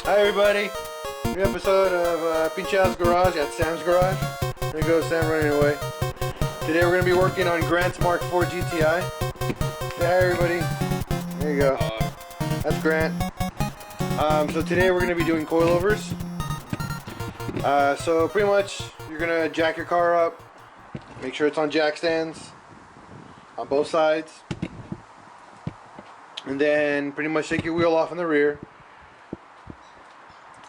Hi everybody, new episode of PincheAls Garage at Sam's Garage. There goes Sam running away. Today we're going to be working on Grant's MK4 GTI. Say hi everybody. There you go. That's Grant. So today we're going to be doing coilovers. So pretty much you're going to jack your car up, make sure it's on jack stands on both sides, and then pretty much take your wheel off in the rear.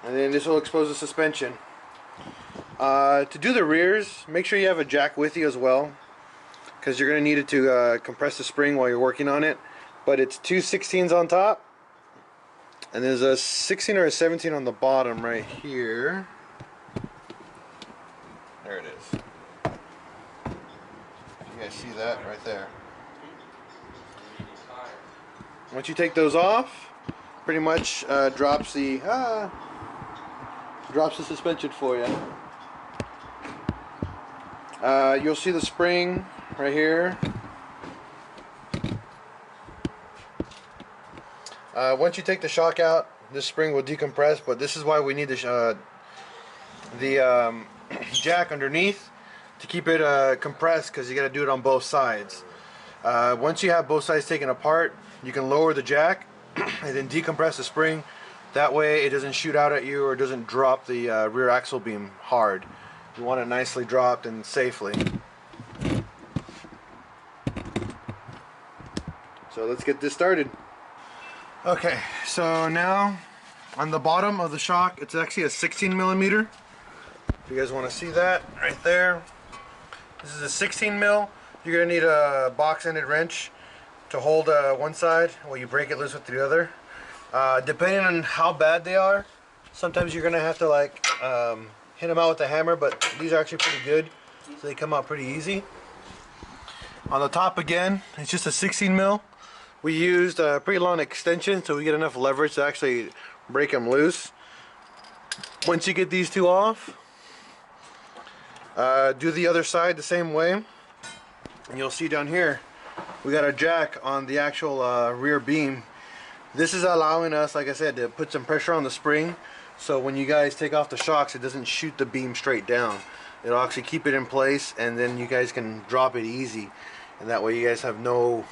And then this will expose the suspension. To do the rears, make sure you have a jack with you as well, because you're going to need it to compress the spring while you're working on it. But it's two 16s on top, and there's a 16 or a 17 on the bottom right here. There it is. You guys see that right there? Once you take those off, pretty much drops the suspension for you. You'll see the spring right here. Once you take the shock out, this spring will decompress, but this is why we need the jack underneath to keep it compressed, because you got to do it on both sides. Once you have both sides taken apart, you can lower the jack and then decompress the spring. That way it doesn't shoot out at you or doesn't drop the rear axle beam hard. You want it nicely dropped and safely. So let's get this started. Okay, so now on the bottom of the shock, it's actually a 16mm. If you guys want to see that right there, this is a 16 mil. You're going to need a box-ended wrench to hold one side while you break it loose with the other. Depending on how bad they are, sometimes you're gonna have to like hit them out with a hammer, but these are actually pretty good, so they come out pretty easy. On the top again, it's just a 16 mil. We used a pretty long extension so we get enough leverage to actually break them loose. Once you get these two off, do the other side the same way, and you'll see down here we got a jack on the actual rear beam. This is allowing us, like I said, to put some pressure on the spring, so when you guys take off the shocks, it doesn't shoot the beam straight down. It'll actually keep it in place, and then you guys can drop it easy, and that way you guys have no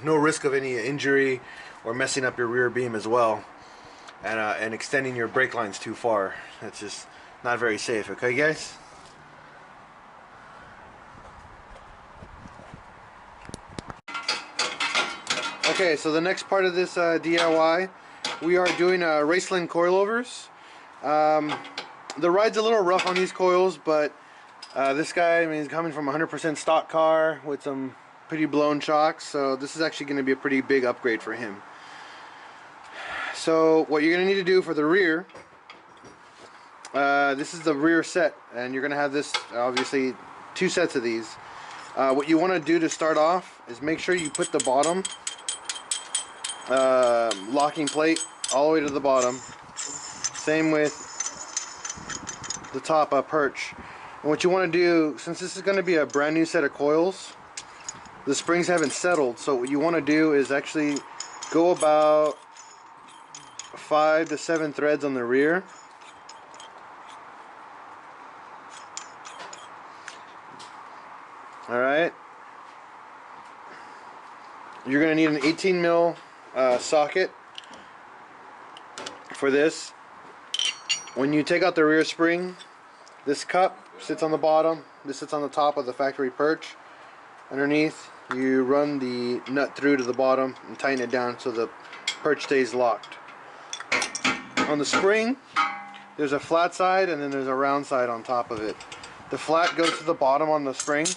risk of any injury or messing up your rear beam as well, and extending your brake lines too far. That's just not very safe. Okay, guys? Okay, so the next part of this DIY, we are doing Raceland coilovers. The ride's a little rough on these coils, but this guy, I mean, he's coming from a 100% stock car with some pretty blown shocks, so this is actually going to be a pretty big upgrade for him. So what you're going to need to do for the rear, this is the rear set, and you're going to have this, obviously, two sets of these. What you want to do to start off is make sure you put the bottom locking plate all the way to the bottom. Same with the top perch. And what you want to do, since this is going to be a brand new set of coils, the springs haven't settled, so what you want to do is actually go about 5 to 7 threads on the rear. Alright, you're going to need an 18 mil socket for this. When you take out the rear spring, this cup sits on the bottom, this sits on the top of the factory perch. Underneath, you run the nut through to the bottom and tighten it down so the perch stays locked. On the spring, there's a flat side and then there's a round side on top of it. The flat goes to the bottom on the spring.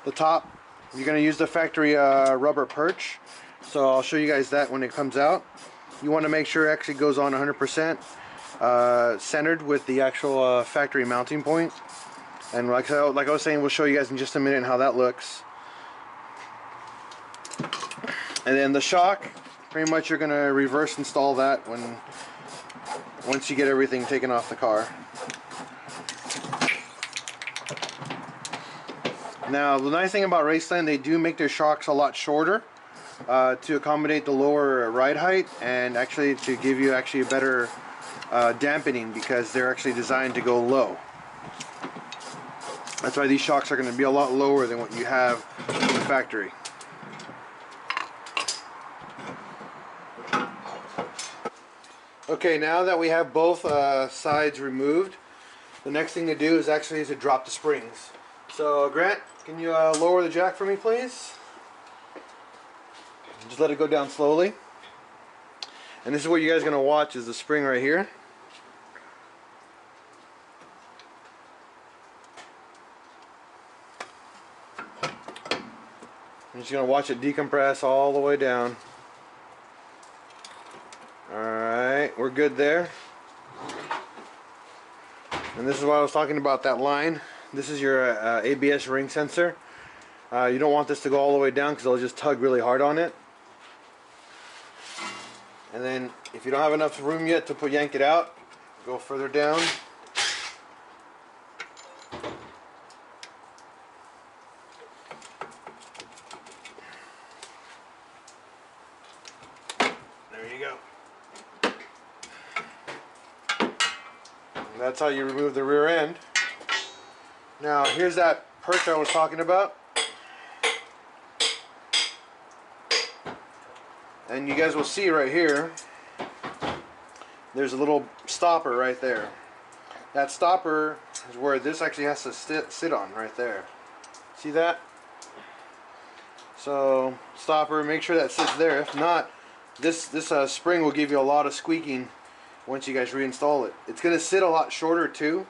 The top, you're going to use the factory rubber perch. So I'll show you guys that when it comes out. You want to make sure it actually goes on 100% centered with the actual factory mounting point. And like I was saying, we'll show you guys in just a minute how that looks. And then the shock, pretty much you're going to reverse install that once you get everything taken off the car. Now the nice thing about Raceland, they do make their shocks a lot shorter. to accommodate the lower ride height, and actually to give you a better dampening, because they're actually designed to go low. That's why these shocks are going to be a lot lower than what you have in the factory. Okay, now that we have both sides removed, the next thing to do is to drop the springs. So Grant, can you lower the jack for me, please? Just let it go down slowly. And this is what you guys are going to watch, is the spring right here. I'm just going to watch it decompress all the way down. Alright, we're good there. And this is what I was talking about, that line. This is your ABS ring sensor. You don't want this to go all the way down because it'll just tug really hard on it. And then if you don't have enough room yet to yank it out, go further down. There you go. And that's how you remove the rear end. Now here's that perch I was talking about. And you guys will see right here, there's a little stopper right there. That stopper is where this actually has to sit on, right there. See that? So stopper, make sure that sits there. If not, this spring will give you a lot of squeaking once you guys reinstall it. It's going to sit a lot shorter too.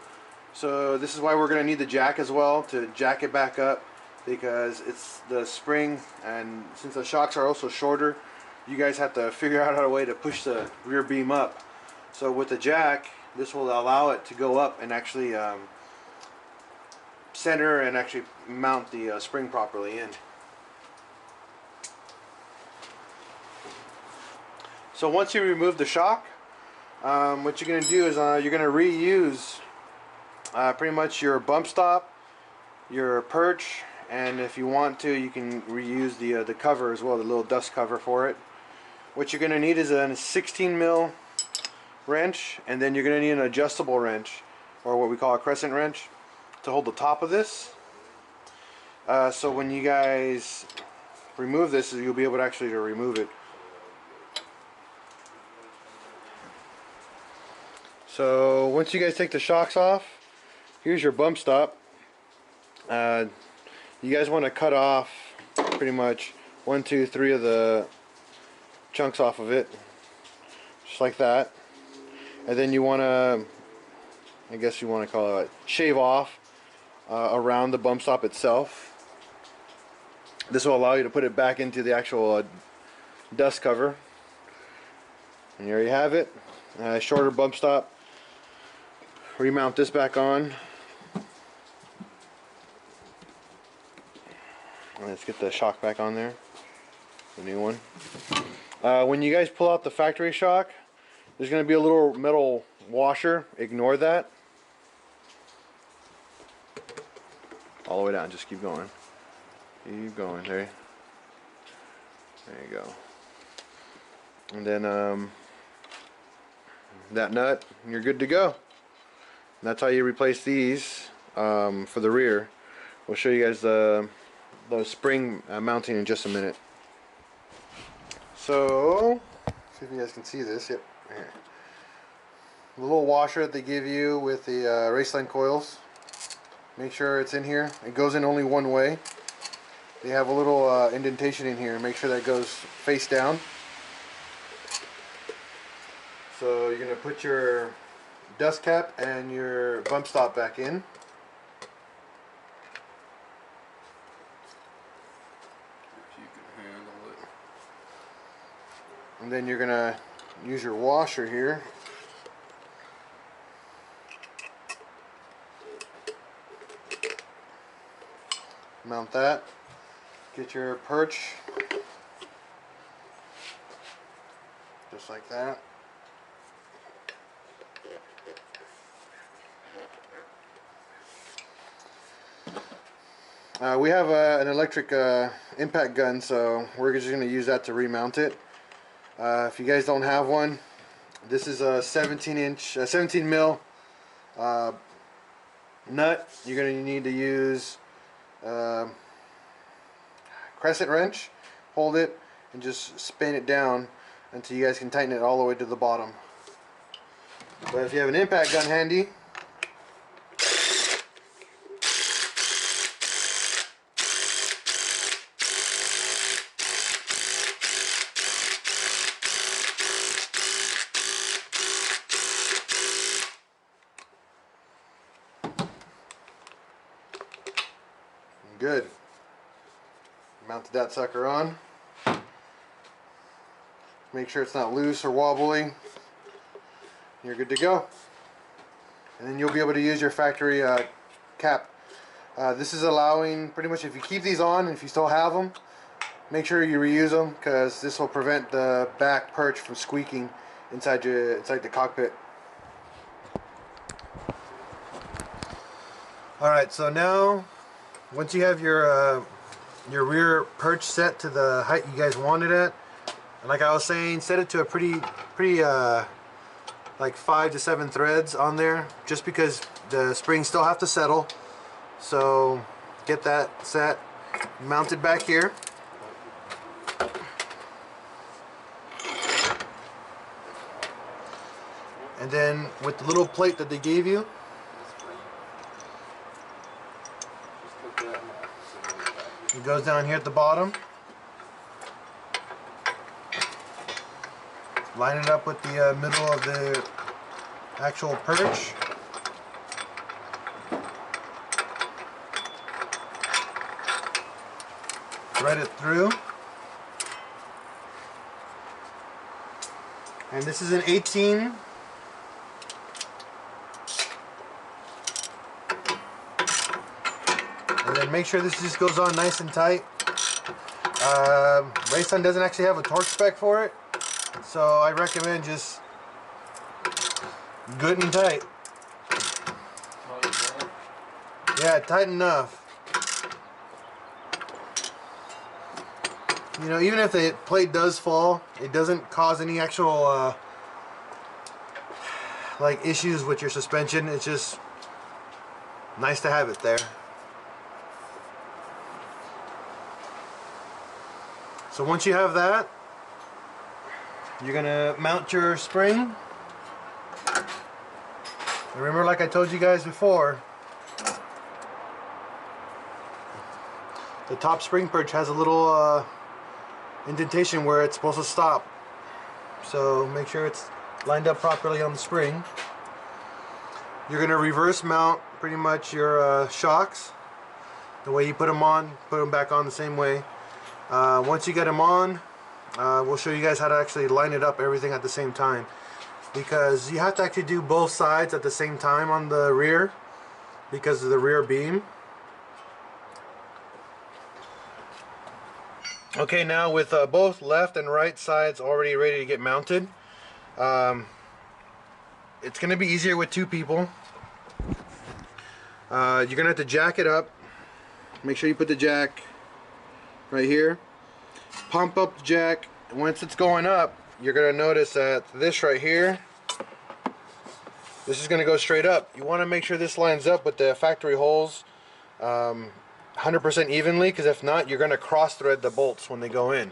So this is why we're going to need the jack as well, to jack it back up, because it's the spring, and since the shocks are also shorter, you guys have to figure out a way to push the rear beam up. So with the jack, this will allow it to go up and actually center and actually mount the spring properly in. So once you remove the shock, what you're going to do is you're going to reuse pretty much your bump stop, your perch, and if you want to, you can reuse the cover as well, the little dust cover for it. What you're going to need is a 16 mil wrench, and then you're going to need an adjustable wrench, or what we call a crescent wrench, to hold the top of this. So when you guys remove this, you'll be able to actually remove it. So once you guys take the shocks off, here's your bump stop. You guys want to cut off pretty much 1, 2, 3 of the chunks off of it, just like that. And then you want to, I guess you want to call it, shave off around the bump stop itself. This will allow you to put it back into the actual dust cover. And there you have it, shorter bump stop. Remount this back on. Let's get the shock back on there, the new one. When you guys pull out the factory shock, there's going to be a little metal washer. Ignore that. All the way down. Just keep going. Keep going. There you go. And then that nut, you're good to go. And that's how you replace these for the rear. We'll show you guys the spring mounting in just a minute. So, see if you guys can see this. Yep, right here. The little washer that they give you with the raceline coils. Make sure it's in here. It goes in only one way. They have a little indentation in here. Make sure that goes face down. So you're going to put your dust cap and your bump stop back in. And then you're going to use your washer here. Mount that. Get your perch. Just like that. We have an electric impact gun, so we're just going to use that to remount it. If you guys don't have one, this is a 17 mil nut. You're going to need to use crescent wrench, hold it, and just spin it down until you guys can tighten it all the way to the bottom. But if you have an impact gun handy, good. Mounted that sucker on. Make sure it's not loose or wobbly. You're good to go. And then you'll be able to use your factory cap. This is allowing, pretty much, if you keep these on and if you still have them, make sure you reuse them, because this will prevent the back perch from squeaking inside the cockpit. Alright, so now once you have your rear perch set to the height you guys want it at, and like I was saying, set it to a pretty like 5 to 7 threads on there, just because the springs still have to settle. So get that set, mounted back here. And then with the little plate that they gave you, it goes down here at the bottom. Line it up with the middle of the actual perch. Thread it through. And this is an 18. And then make sure this just goes on nice and tight. Rayson doesn't actually have a torque spec for it, so I recommend just good and tight. Yeah, tight enough. You know, even if the plate does fall, it doesn't cause any actual like issues with your suspension. It's just nice to have it there. So once you have that, you're gonna mount your spring. And remember, like I told you guys before, the top spring perch has a little indentation where it's supposed to stop. So make sure it's lined up properly on the spring. You're gonna reverse mount pretty much your shocks. The way you put them on, put them back on the same way. Once you get them on, we'll show you guys how to actually line it up, everything at the same time, because you have to actually do both sides at the same time on the rear because of the rear beam. Okay, now with both left and right sides already ready to get mounted, it's going to be easier with 2 people. You're going to have to jack it up. Make sure you put the jack right here. Pump up the jack. Once it's going up, you're going to notice that this right here, this is going to go straight up. You want to make sure this lines up with the factory holes 100% evenly, because if not, you're going to cross thread the bolts when they go in.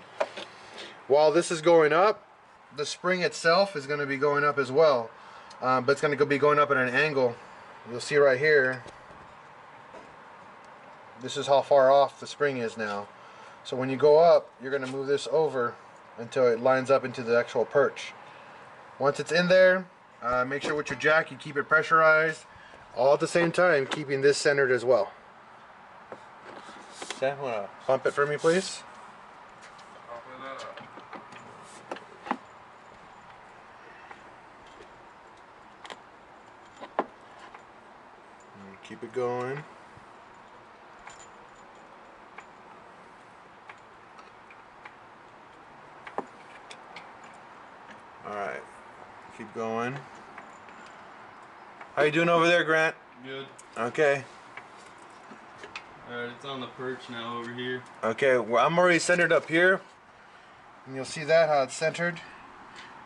While this is going up, the spring itself is going to be going up as well, but it's going to be going up at an angle. You'll see right here, this is how far off the spring is now. So when you go up, you're going to move this over until it lines up into the actual perch. Once it's in there, make sure with your jack you keep it pressurized, all at the same time keeping this centered as well. Okay, want to pump it for me, please? Keep it going. Alright, keep going. How you doing over there, Grant? Good. Okay. Alright, it's on the perch now over here. Okay, well, I'm already centered up here. And you'll see that, how it's centered.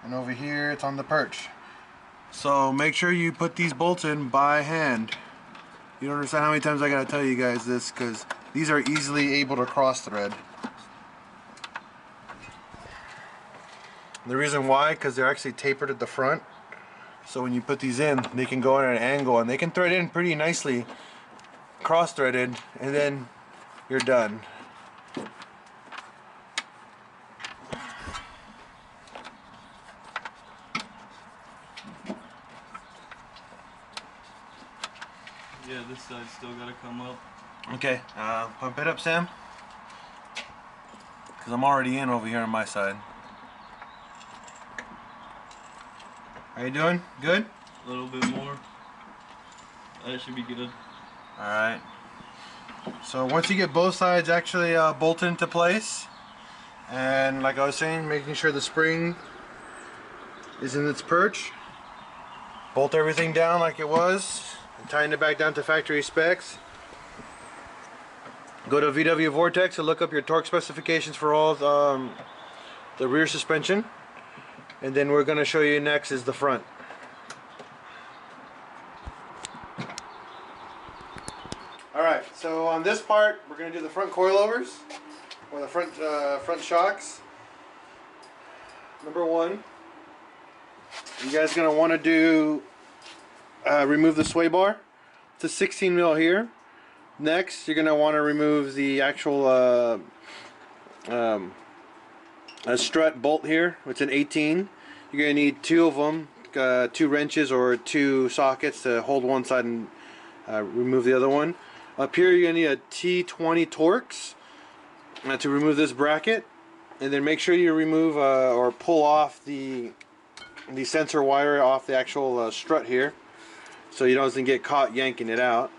And over here, it's on the perch. So make sure you put these bolts in by hand. You don't understand how many times I gotta tell you guys this, because these are easily able to cross thread. The reason why, because they're actually tapered at the front. So when you put these in, they can go at an angle and they can thread in pretty nicely, cross threaded, and then you're done. Yeah, this side's still gotta come up. Okay, pump it up, Sam. Because I'm already in over here on my side. How you doing? Good? A little bit more. That should be good. Alright. So once you get both sides actually bolted into place, and like I was saying, making sure the spring is in its perch, bolt everything down like it was, and tying it back down to factory specs. Go to VW Vortex and look up your torque specifications for all the rear suspension, and then we're going to show you next is the front. Alright, so on this part we're going to do the front coilovers, or the front shocks. Number one, you guys are going to want to do remove the sway bar. It's a 16 mil here. Next, you're going to want to remove the actual strut bolt here. It's an 18. You're going to need two of them, 2 wrenches or 2 sockets to hold one side and remove the other one. Up here, you're going to need a T20 Torx to remove this bracket, and then make sure you remove or pull off the sensor wire off the actual strut here, so you don't get caught yanking it out.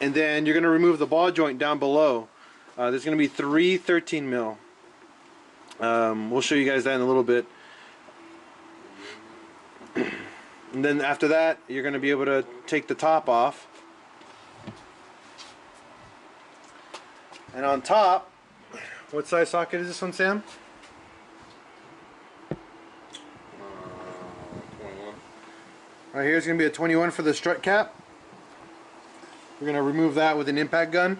And then you're going to remove the ball joint down below. There's going to be 3 13 mil. We'll show you guys that in a little bit. And then after that, you're going to be able to take the top off. And on top, what size socket is this one, Sam? 21. Right here is going to be a 21 for the strut cap. We're going to remove that with an impact gun.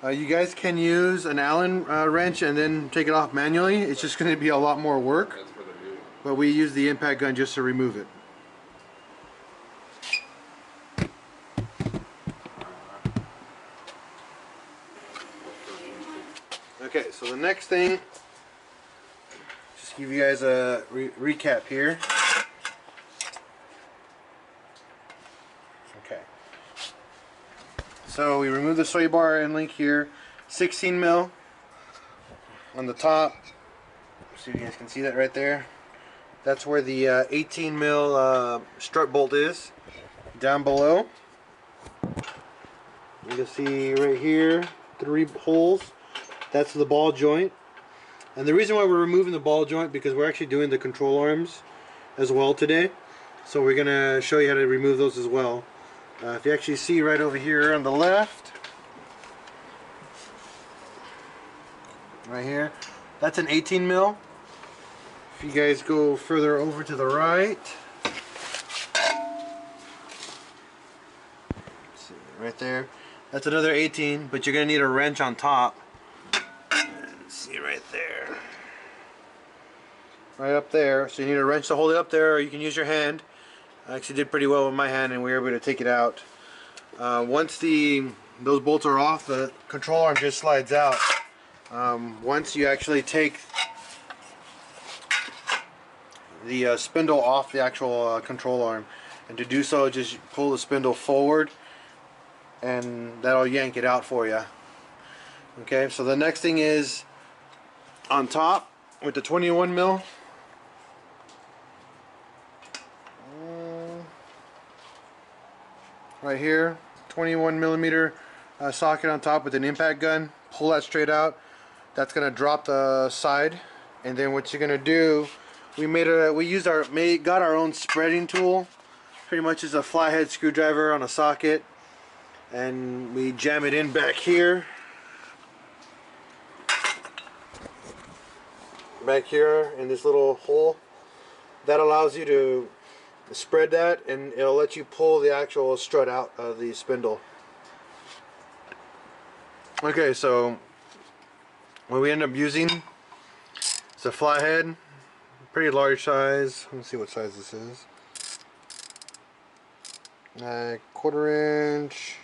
You guys can use an Allen wrench and then take it off manually. It's just going to be a lot more work. That's for the new one. But we use the impact gun just to remove it. Okay, so the next thing, just give you guys a recap here. Okay. So we remove the sway bar and link here, 16 mil on the top. See if you guys can see that right there. That's where the 18 mil strut bolt is. Down below, you can see right here 3 holes. That's the ball joint. And the reason why we're removing the ball joint, because we're actually doing the control arms as well today. So we're going to show you how to remove those as well. If you actually see right over here on the left, right here, that's an 18 mil. If you guys go further over to the right, see, right there, that's another 18, but you're going to need a wrench on top. See right there, right up there. So you need a wrench to hold it up there, or you can use your hand. I actually did pretty well with my hand, and we were able to take it out. Once those bolts are off, the control arm just slides out. Once you actually take the spindle off the actual control arm, and to do so, just pull the spindle forward, and that'll yank it out for you. Okay, so the next thing is on top with the 21 mil. Right here, 21 millimeter socket on top with an impact gun. Pull that straight out. That's gonna drop the side, and then what you're gonna do, got our own spreading tool. Pretty much is a flathead screwdriver on a socket. and we jam it in back here. Back here in this little hole. That allows you to spread that, and it'll let you pull the actual strut out of the spindle. Okay, so what we end up using is a flathead, pretty large size. Let me see what size this is. 1/4 inch.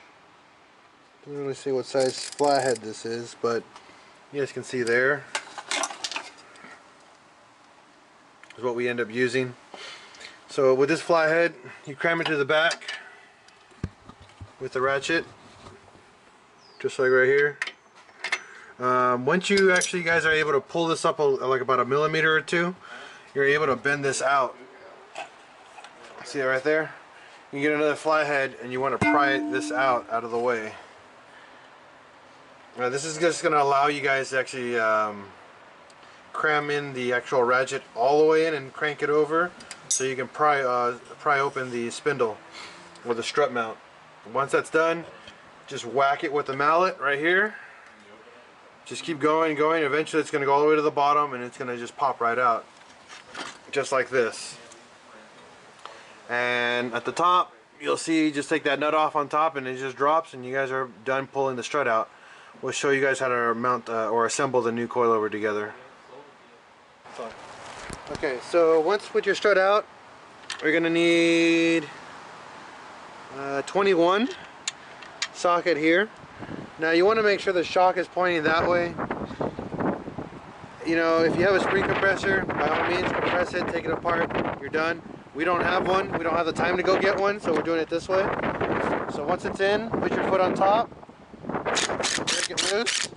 Doesn't really see what size flathead this is, but you guys can see there is what we end up using. So with this flathead, you cram it to the back with the ratchet, just like right here. Once you guys are able to pull this up like about a millimeter or two, you're able to bend this out. See it right there? You get another flathead and you want to pry this out of the way. Now this is just going to allow you guys to actually cram in the actual ratchet all the way in and crank it over, so you can pry open the spindle with a strut mount. Once that's done, just whack it with the mallet right here. Just keep going and going. Eventually it's going to go all the way to the bottom and it's going to just pop right out. Just like this. And at the top, you'll see, just take that nut off on top and it just drops and you guys are done pulling the strut out. We'll show you guys how to mount or assemble the new coilover together. Okay, so once with your strut out, we're going to need 21 socket here. Now you want to make sure the shock is pointing that way. You know, if you have a spring compressor, by all means compress it, take it apart, you're done. We don't have one, we don't have the time to go get one, so we're doing it this way. So once it's in, put your foot on top, break it loose.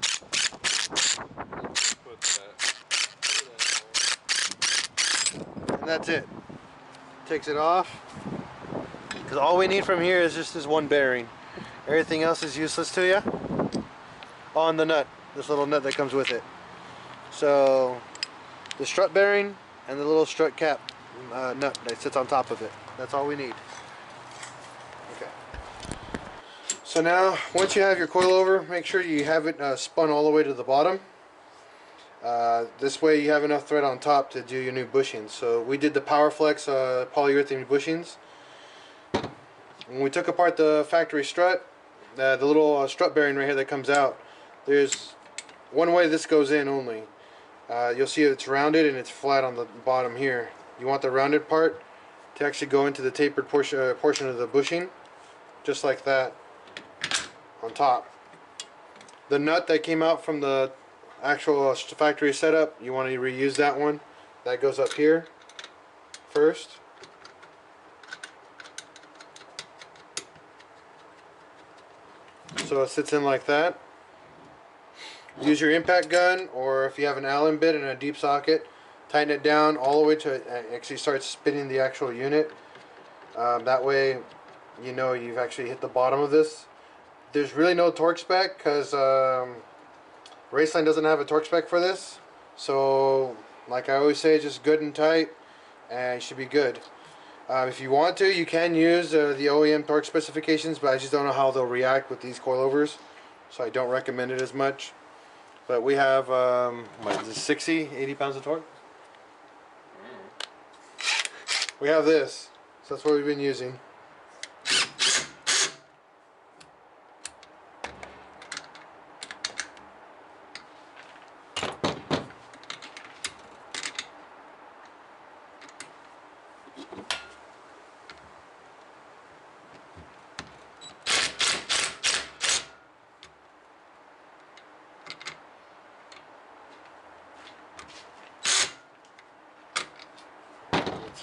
And that's it. Takes it off. Because all we need from here is just this one bearing. Everything else is useless to you. On the nut, this little nut that comes with it. So the strut bearing and the little strut cap nut that sits on top of it. That's all we need. Okay. So now, once you have your coilover, make sure you have it spun all the way to the bottom. This way you have enough thread on top to do your new bushings. So we did the PowerFlex polyurethane bushings. When we took apart the factory strut, the little strut bearing right here that comes out, there's one way this goes in only. You'll see it's rounded and it's flat on the bottom here. You want the rounded part to actually go into the tapered portion of the bushing, just like that, on top. The nut that came out from the actual factory setup, you want to reuse that one. That goes up here first. So it sits in like that. Use your impact gun, or if you have an Allen bit and a deep socket, tighten it down all the way to it actually starts spinning the actual unit. That way you know you've actually hit the bottom of this. There's really no torque spec because Raceline doesn't have a torque spec for this. So like I always say, just good and tight and you should be good. If you want to, you can use the OEM torque specifications, but I just don't know how they'll react with these coilovers, so I don't recommend it as much. But we have, what is this, 60, 80 pounds of torque? We have this, so that's what we've been using.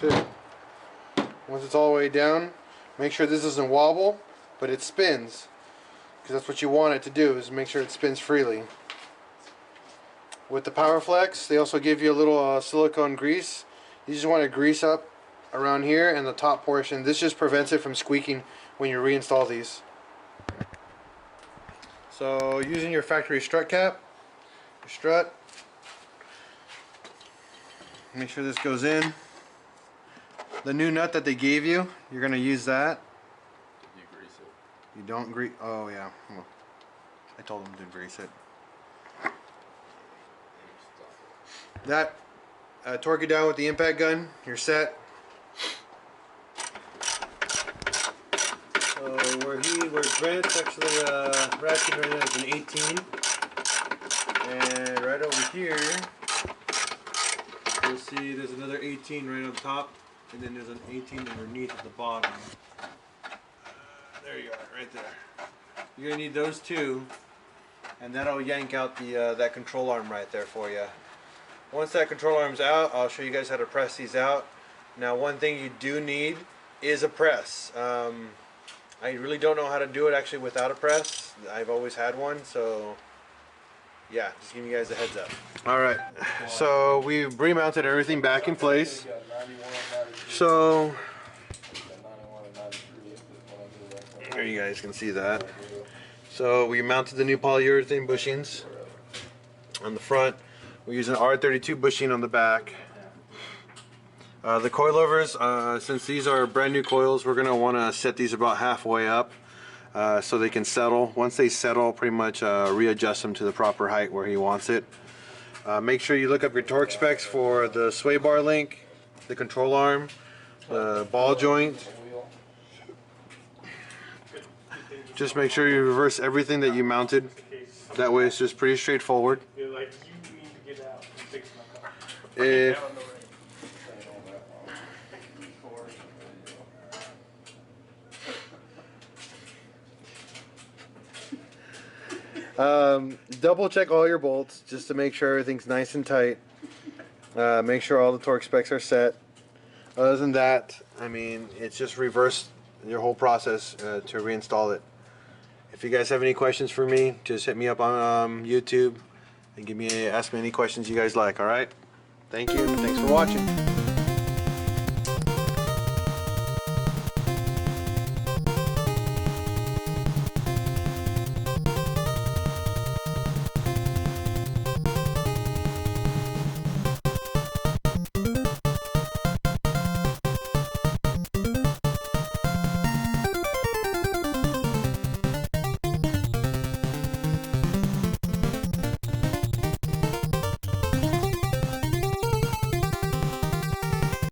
That's it. Once it's all the way down, make sure this doesn't wobble, but it spins, because that's what you want it to do, is make sure it spins freely. With the PowerFlex, they also give you a little silicone grease. You just want to grease up around here and the top portion. This just prevents it from squeaking when you reinstall these. So using your factory strut cap, your strut, make sure this goes in. The new nut that they gave you, you're going to use that. You grease it. You don't grease. Oh yeah. Well, I told him to grease it. That torque it down with the impact gun. You're set. So where Grant's actually ratcheting right now is an 18, and right over here you'll see there's another 18 right on top, and then there's an 18 underneath at the bottom. There you are, right there. You're gonna need those two, and that'll yank out the that control arm right there for you. Once that control arm's out, I'll show you guys how to press these out. Now, one thing you do need is a press. I really don't know how to do it actually without a press. I've always had one, so yeah, just giving you guys a heads up. Alright, so we've remounted everything back in place. So there you guys can see that. So we mounted the new polyurethane bushings on the front. We use an R32 bushing on the back. The coilovers, since these are brand new coils, we're going to want to set these about halfway up so they can settle. Once they settle, pretty much readjust them to the proper height where he wants it. Make sure you look up your torque specs for the sway bar link, the control arm, the ball joint. Just make sure you reverse everything that you mounted. That way it's just pretty straightforward. If double check all your bolts just to make sure everything's nice and tight. Make sure all the torque specs are set. Other than that, I mean, it's just reverse your whole process to reinstall it. If you guys have any questions for me, just hit me up on YouTube and ask me any questions you guys like. All right? Thank you. Thanks for watching.